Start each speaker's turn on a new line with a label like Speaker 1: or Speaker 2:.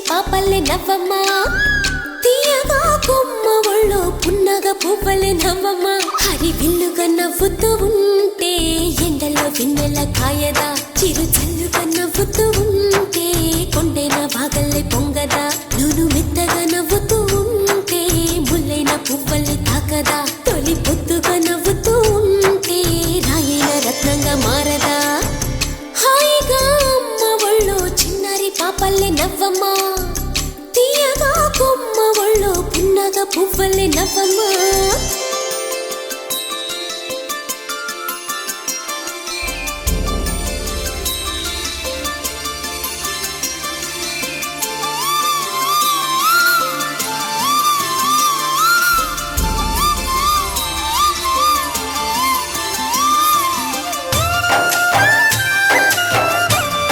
Speaker 1: పాపల్లె నవ్వమ్మ తీయగా కొమ్మ ఒళ్ళో పున్నగ పువ్వలే నవ్వమ్మ హరి విల్లుగా నవ్వుతూ ఉంటే ఎండలో వెన్నెల కాయదా చిరు చల్లుగా నవ్వుతూ ఉంటే కొండైన వాగల్లే పొంగదా నూను మెత్తగా నవ్వుతూ ఉంటే ముల్లైన పువ్వల్ని తాకదా తొలి పొద్దుగా నవ్వుతూ ఉంటే రాయైన రత్నంగా మారదా హాయిగా అమ్మ ఒళ్ళో చిన్నారి పాపల్లె నవ్వమ్మ తీయగా కొమ్మ ఒళ్ళో పున్నగ పువ్వలే నవ్వమ్మ